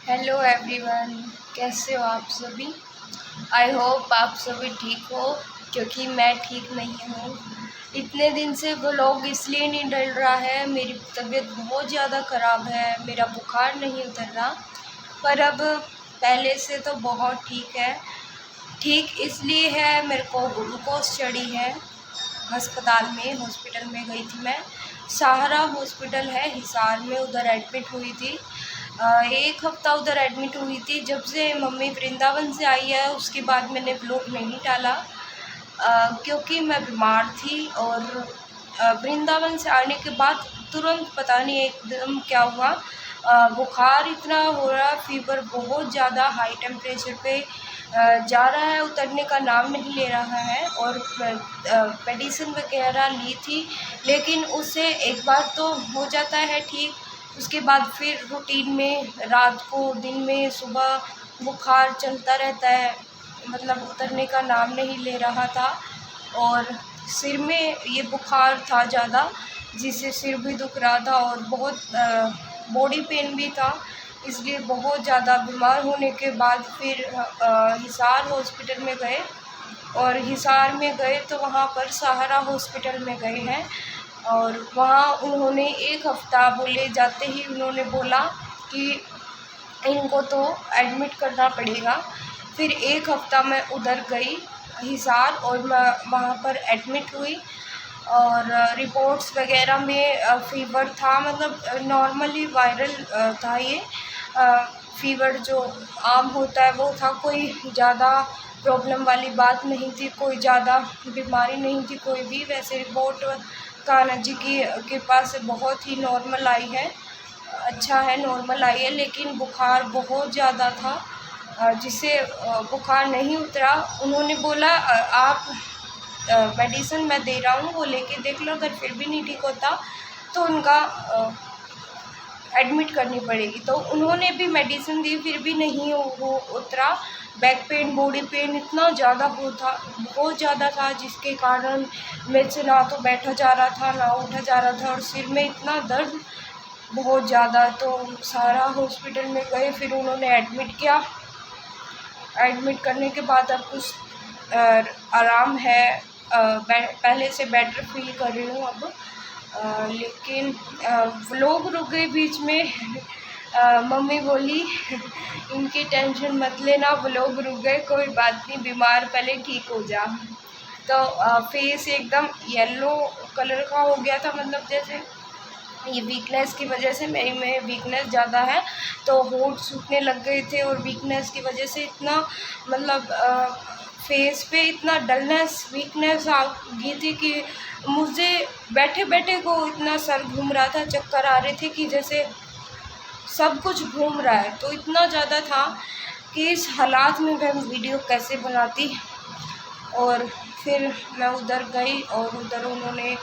Hello everyone, कैसे हो आप सभी। आई होप आप सभी ठीक हो, क्योंकि मैं ठीक नहीं हूँ। इतने दिन से व्लॉग इसलिए नहीं डल रहा है, मेरी तबीयत बहुत ज़्यादा ख़राब है, मेरा बुखार नहीं उतर रहा। पर अब पहले से तो बहुत ठीक है। ठीक इसलिए है, मेरे को ग्लूकोज चढ़ी है। अस्पताल में हॉस्पिटल में गई थी मैं। सहारा हॉस्पिटल है हिसार में, उधर एडमिट हुई थी। 1 हफ़्ता उधर एडमिट हुई थी। जब से मम्मी वृंदावन से आई है उसके बाद मैंने व्लॉग नहीं डाला, क्योंकि मैं बीमार थी। और वृंदावन से आने के बाद तुरंत पता नहीं एकदम क्या हुआ, बुखार इतना हो रहा, फीवर बहुत ज़्यादा हाई टेम्परेचर पे जा रहा है, उतरने का नाम नहीं ले रहा है। और मेडिसिन वगैरह ली थी, लेकिन उससे एक बार तो हो जाता है ठीक, उसके बाद फिर रूटीन में रात को, दिन में, सुबह बुखार चलता रहता है, मतलब उतरने का नाम नहीं ले रहा था। और सिर में ये बुखार था ज़्यादा, जिससे सिर भी दुख रहा था और बहुत बॉडी पेन भी था। इसलिए बहुत ज़्यादा बीमार होने के बाद फिर हिसार हॉस्पिटल में गए। और हिसार में गए तो वहाँ पर सहारा हॉस्पिटल में गए हैं। और वहाँ उन्होंने 1 हफ़्ता बोले जाते ही उन्होंने बोला कि इनको तो एडमिट करना पड़ेगा। फिर 1 हफ़्ता मैं उधर गई हिसार, और मैं वहाँ पर एडमिट हुई। और रिपोर्ट्स वगैरह में फ़ीवर था, मतलब नॉर्मली वायरल था ये। फ़ीवर जो आम होता है वो था, कोई ज़्यादा प्रॉब्लम वाली बात नहीं थी, कोई ज़्यादा बीमारी नहीं थी कोई भी। वैसे रिपोर्ट कान्हा जी की कृपा से बहुत ही नॉर्मल आई है, अच्छा है, नॉर्मल आई है। लेकिन बुखार बहुत ज़्यादा था, जिससे बुखार नहीं उतरा। उन्होंने बोला आप मेडिसिन मैं दे रहा हूँ, वो लेके देख लो, अगर फिर भी नहीं ठीक होता तो उनका एडमिट करनी पड़ेगी। तो उन्होंने भी मेडिसिन दी, फिर भी नहीं वो उतरा। बैक पेन, बॉडी पेन इतना ज़्यादा बहुत ज़्यादा था, जिसके कारण मेरे से ना तो बैठा जा रहा था ना उठा जा रहा था, और सिर में इतना दर्द बहुत ज़्यादा। तो सारा हॉस्पिटल में गए, फिर उन्होंने एडमिट किया। एडमिट करने के बाद अब कुछ आराम है, पहले से बेटर फील कर रही हूँ अब। लेकिन व्लॉग रुक गए बीच में। मम्मी बोली इनकी टेंशन मत लेना, व्लॉग रुक गए, कोई बात नहीं, बीमार पहले ठीक हो जा। तो फेस एकदम येलो कलर का हो गया था, मतलब जैसे ये वीकनेस की वजह से, मेरी में वीकनेस ज़्यादा है, तो होंठ सूखने लग गए थे। और वीकनेस की वजह से इतना, मतलब फेस पे इतना डलनेस, वीकनेस आ गई थी कि मुझे बैठे बैठे को इतना सर घूम रहा था, चक्कर आ रहे थे कि जैसे सब कुछ घूम रहा है। तो इतना ज़्यादा था कि इस हालात में मैं वीडियो कैसे बनाती। और फिर मैं उधर गई, और उधर उन्होंने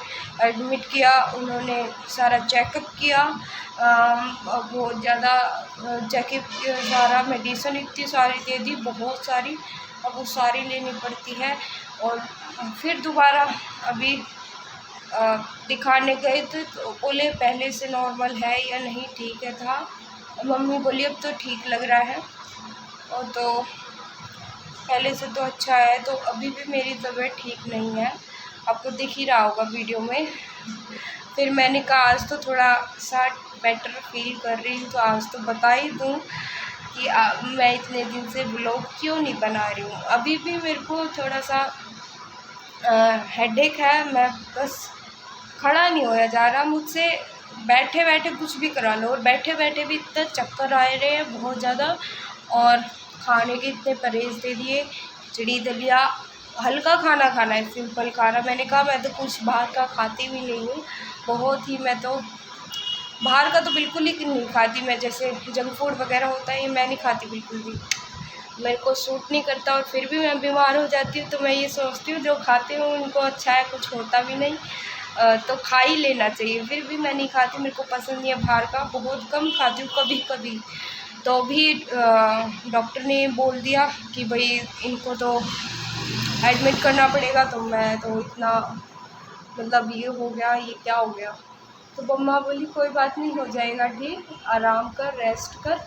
एडमिट किया, उन्होंने सारा चेकअप किया, बहुत ज़्यादा चेकअप किया, सारा मेडिसिन इतनी सारी दे दी, बहुत सारी, अब वो सारी लेनी पड़ती है। और फिर दोबारा अभी दिखाने गए तो बोले पहले से नॉर्मल है या नहीं, ठीक है था। मम्मी बोली अब तो ठीक लग रहा है, और तो पहले से तो अच्छा है। तो अभी भी मेरी तबीयत ठीक नहीं है, आपको दिख ही रहा होगा वीडियो में। फिर मैंने कहा आज तो थोड़ा सा बेटर फील कर रही हूँ, तो आज तो बता ही दूँ कि मैं इतने दिन से व्लॉग क्यों नहीं बना रही हूँ। अभी भी मेरे को थोड़ा सा हेडेक है, मैं बस खड़ा नहीं होया जा रहा मुझसे, बैठे बैठे कुछ भी करा लो। और बैठे बैठे भी इतना चक्कर आ रहे हैं बहुत ज़्यादा, और खाने के इतने परहेज़ दे दिए, खिचड़ी दलिया, हल्का खाना खाना है, सिंपल खाना। मैंने कहा मैं तो कुछ बाहर का खाती भी नहीं हूँ, बहुत ही, मैं तो बाहर का तो बिल्कुल ही नहीं खाती मैं, जैसे जंक फूड वगैरह होता है ये मैं नहीं खाती बिल्कुल भी, मेरे को सूट नहीं करता। और फिर भी मैं बीमार हो जाती हूँ, तो मैं ये सोचती हूँ जो खाते हूँ उनको अच्छा है, कुछ होता भी नहीं, तो खा ही लेना चाहिए। फिर भी मैं नहीं खाती, मेरे को पसंद नहीं है बाहर का, बहुत कम खाती हूँ, कभी कभी। तो भी डॉक्टर ने बोल दिया कि भाई इनको तो एडमिट करना पड़ेगा। तो मैं तो इतना, मतलब ये हो गया, ये क्या हो गया। तो मम्मा बोली कोई बात नहीं, हो जाएगा ठीक, आराम कर, रेस्ट कर।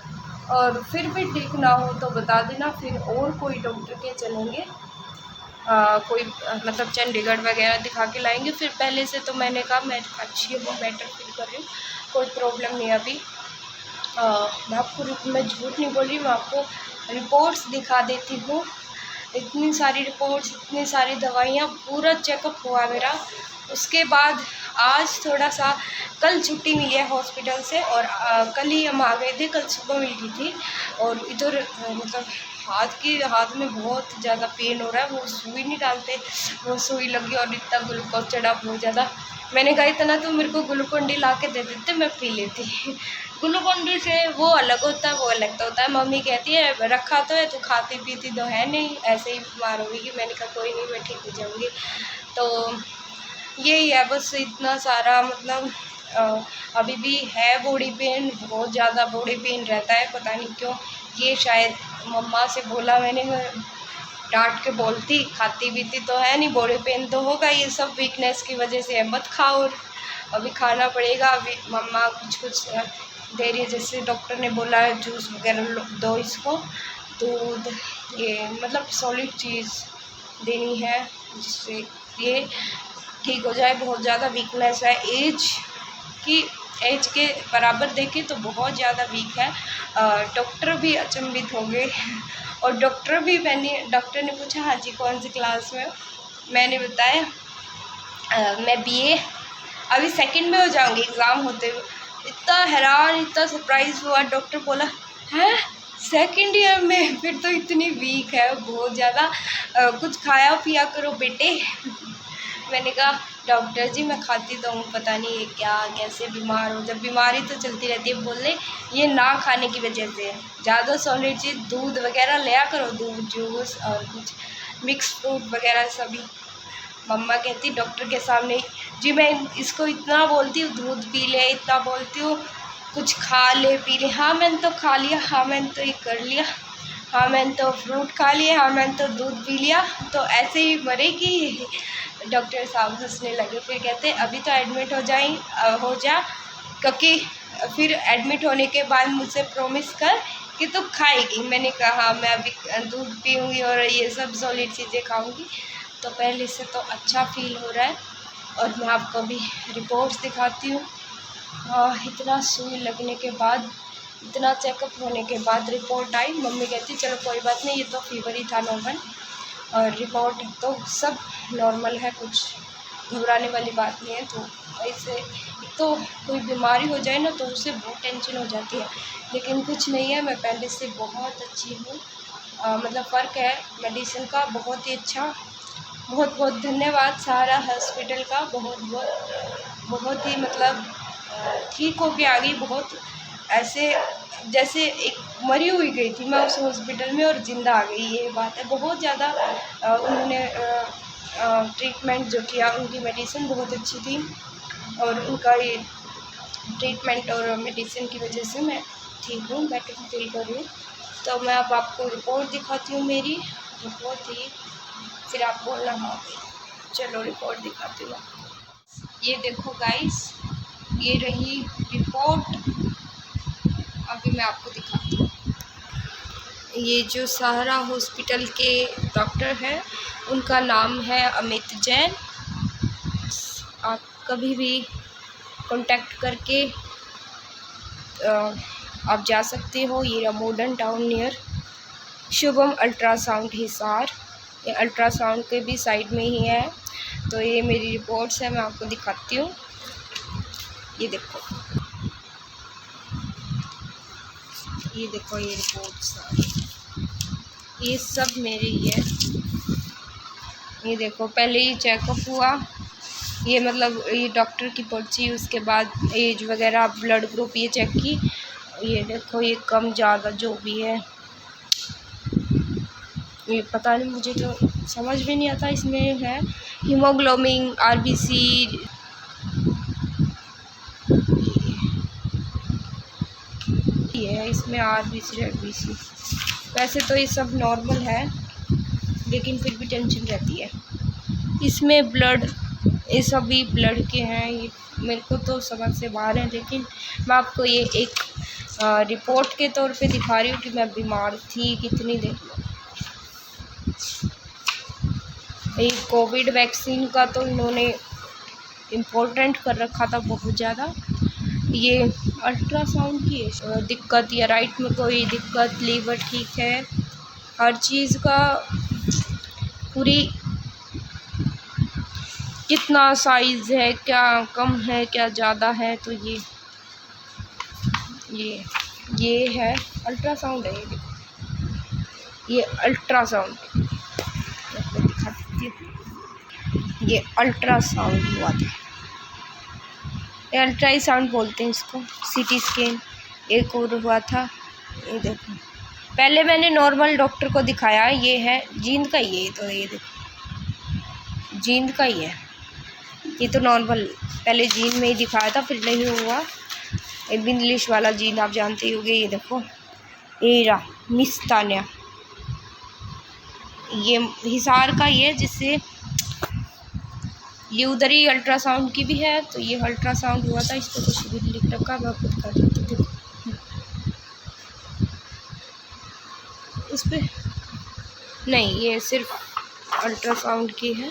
और फिर भी ठीक ना हो तो बता देना, फिर और कोई डॉक्टर के चलेंगे। कोई मतलब चंडीगढ़ वगैरह दिखा के लाएंगे। फिर पहले से तो मैंने कहा मैं अच्छी हूँ, बेटर फील कर रही हूँ, कोई प्रॉब्लम नहीं अभी। मैं झूठ नहीं बोल रही, मैं आपको रिपोर्ट्स दिखा देती हूँ। इतनी सारी रिपोर्ट्स, इतनी सारी दवाइयाँ, पूरा चेकअप हुआ मेरा। उसके बाद आज थोड़ा सा, कल छुट्टी मिली है हॉस्पिटल से और कल ही हम आ गए थे, कल सुबह मिल गई थी। और इधर मतलब हाथ में बहुत ज़्यादा पेन हो रहा है, वो सुई नहीं डालते, वो सुई लगी और इतना ग्लूकोज चढ़ा बहुत ज़्यादा। मैंने कहा इतना तो मेरे को ग्लूकोन डी ला के दे देते, मैं पी लेती। ग्लूकोन डी से वो अलग होता है, वो अलग तो होता है। मम्मी कहती है रखा तो है, तो खाती पीती तो है नहीं, ऐसे ही बीमार होगी। मैंने कहा कोई नहीं, मैं ठीक हो जाऊँगी। तो यही है बस, इतना सारा मतलब अभी भी है बॉडी पेन, बहुत ज़्यादा बॉडी पेन रहता है, पता नहीं क्यों। ये शायद मम्मा से बोला मैंने, डांट के बोलती, खाती पीती तो है नहीं, बॉडी पेन तो होगा। ये सब वीकनेस की वजह से है, मत खाओ। और अभी खाना पड़ेगा। अभी मम्मा कुछ दे रही है, जैसे डॉक्टर ने बोला है जूस वगैरह दो इसको, दूध, ये मतलब सॉलिड चीज़ देनी है जिससे ये ठीक हो जाए। बहुत ज़्यादा वीकनेस है, एज के बराबर देखें तो बहुत ज़्यादा वीक है। डॉक्टर भी अचंभित हो गए और डॉक्टर ने पूछा हाँ जी कौन सी क्लास में हो? मैंने बताया मैं बीए अभी सेकंड में हो जाऊंगी एग्ज़ाम होते हुए। इतना हैरान, इतना सरप्राइज़ हुआ। डॉक्टर बोला हैं सेकंड ईयर में? फिर तो इतनी वीक है बहुत ज़्यादा, कुछ खाया पिया करो बेटे। मैंने कहा डॉक्टर जी मैं खाती तो हूँ, पता नहीं ये क्या कैसे बीमार हो। जब बीमारी तो चलती रहती है। बोले ये ना खाने की वजह से, ज़्यादा सॉलिड चीज़ दूध वगैरह लिया करो, दूध जूस और कुछ मिक्स फ्रूट वगैरह सभी। मम्मा कहती डॉक्टर के सामने जी मैं इसको इतना बोलती हूँ दूध पी ले, इतना बोलती हूँ कुछ खा ले पी ले, हाँ मैंने तो खा लिया, हाँ मैंने तो ये कर लिया, हाँ मैंने तो फ्रूट खा लिया, हाँ मैंने तो दूध पी लिया, तो ऐसे ही मरेगी। डॉक्टर साहब हंसने लगे। फिर कहते अभी तो एडमिट हो जा, क्योंकि फिर एडमिट होने के बाद मुझसे प्रॉमिस कर कि तू खाएगी। मैंने कहा हाँ मैं अभी दूध पीऊँगी और ये सब सॉलिड चीज़ें खाऊँगी। तो पहले से तो अच्छा फील हो रहा है। और मैं आपको अभी रिपोर्ट्स दिखाती हूँ। इतना सुई लगने के बाद, इतना चेकअप होने के बाद रिपोर्ट आई। मम्मी कहती चलो कोई बात नहीं, ये तो फीवर ही था नॉर्मल, और रिपोर्ट तो सब नॉर्मल है, कुछ घबराने वाली बात नहीं है। तो ऐसे तो कोई बीमारी हो जाए ना तो उससे बहुत टेंशन हो जाती है, लेकिन कुछ नहीं है, मैं पहले से बहुत अच्छी हूँ। मतलब फ़र्क है मेडिसिन का, बहुत ही अच्छा। बहुत बहुत धन्यवाद सहारा हॉस्पिटल का, बहुत ही मतलब ठीक हो के आ गई। बहुत ऐसे जैसे एक मरी हुई गई थी मैं उस हॉस्पिटल में और ज़िंदा आ गई, ये बात है। बहुत ज़्यादा उन्होंने ट्रीटमेंट जो किया, उनकी मेडिसिन बहुत अच्छी थी और उनका ये ट्रीटमेंट और मेडिसिन की वजह से मैं ठीक हूँ, बेटर फील कर रही हूँ। तो मैं अब आपको रिपोर्ट दिखाती हूँ, मेरी रिपोर्ट थी, फिर आप बोलना हाँ। चलो रिपोर्ट दिखाती हूँ। ये देखो गाइस, ये रही रिपोर्ट, अभी मैं आपको दिखाती हूँ। ये जो सहारा हॉस्पिटल के डॉक्टर हैं उनका नाम है अमित जैन। आप कभी भी कांटेक्ट करके आप जा सकते हो। ये modern town near Shubham ultrasound Hisar, ये अल्ट्रासाउंड के भी साइड में ही है। तो ये मेरी रिपोर्ट्स है, मैं आपको दिखाती हूँ। ये देखो, ये देखो, ये रिपोर्ट्स ये सब मेरी है। ये देखो, पहले ही चेकअप हुआ, ये मतलब ये डॉक्टर की पर्ची, उसके बाद एज वगैरह, ब्लड ग्रुप ये चेक की। ये देखो, ये कम ज़्यादा जो भी है, ये पता नहीं, मुझे तो समझ में नहीं आता। इसमें है हीमोग्लोबिन, आरबीसी, ये है इसमें आरबीसी, रेडबीसी। वैसे तो ये सब नॉर्मल है, लेकिन फिर भी टेंशन रहती है। इसमें ब्लड, ये सभी ब्लड के हैं, ये मेरे को तो समझ से बाहर है, लेकिन मैं आपको ये एक रिपोर्ट के तौर पे दिखा रही हूँ कि मैं बीमार थी कितनी देर में। ये कोविड वैक्सीन का तो इन्होंने इम्पोर्टेंट कर रखा था बहुत ज़्यादा। ये अल्ट्रासाउंड की दिक्कत या राइट में कोई दिक्कत, लीवर ठीक है, हर चीज़ का पूरी कितना साइज़ है, क्या कम है क्या ज़्यादा है, तो ये है अल्ट्रासाउंड है। ये देखो ये अल्ट्रासाउंड दिखा देती हूँ। ये अल्ट्रासाउंड हुआ था, ये अल्ट्रासाउंड बोलते हैं इसको। सीटी स्कैन एक और हुआ था। ये देखो पहले मैंने नॉर्मल डॉक्टर को दिखाया, ये है जींद का ही है। तो ये देखो जींद का ही है, ये तो नॉर्मल पहले जींद में ही दिखाया था, फिर नहीं हुआ। ये इंग्लिश वाला जींद आप जानते ही होंगे। ये देखो एरा मिस्तानिया, ये हिसार का ही है, जिससे ये उधर ही अल्ट्रासाउंड की भी है। तो ये अल्ट्रासाउंड हुआ था, इस पर कुछ भी लिख रखा, मैं खुद कर देती हूँ। इस पर नहीं, ये सिर्फ अल्ट्रासाउंड की है,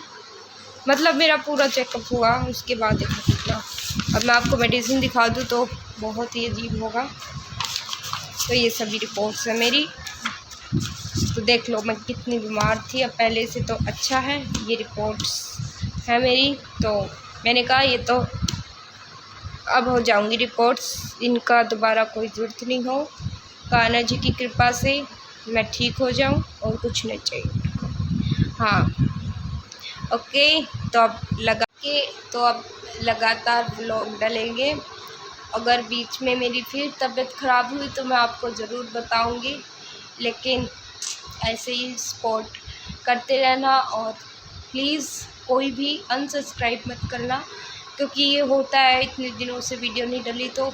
मतलब मेरा पूरा चेकअप हुआ उसके बाद देखो कितना। अब मैं आपको मेडिसिन दिखा दूँ तो बहुत ही अजीब होगा। तो ये सभी रिपोर्ट्स है मेरी, तो देख लो मैं कितनी बीमार थी। अब पहले से तो अच्छा है। ये रिपोर्ट्स है मेरी, तो मैंने कहा ये तो अब हो जाऊंगी रिपोर्ट्स, इनका दोबारा कोई ज़रूरत नहीं हो। कान्हा जी की कृपा से मैं ठीक हो जाऊं और कुछ नहीं चाहिए। हाँ ओके, तो अब लगातार व्लॉग डलेंगे। अगर बीच में मेरी फिर तबीयत ख़राब हुई तो मैं आपको ज़रूर बताऊंगी, लेकिन ऐसे ही सपोर्ट करते रहना। और प्लीज़ कोई भी अनसब्सक्राइब मत करना, क्योंकि ये होता है इतने दिनों से वीडियो नहीं डली तो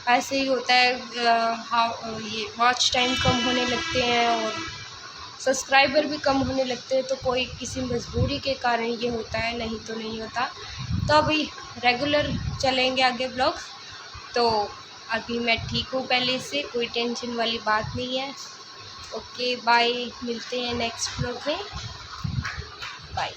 ऐसे ही होता है। ये वॉच टाइम कम होने लगते हैं और सब्सक्राइबर भी कम होने लगते हैं, तो कोई किसी मजबूरी के कारण ये होता है, नहीं तो नहीं होता। तो अभी रेगुलर चलेंगे आगे ब्लॉग्स। तो अभी मैं ठीक हूँ पहले से, कोई टेंशन वाली बात नहीं है। ओके बाय, मिलते हैं नेक्स्ट ब्लॉग में, बाय।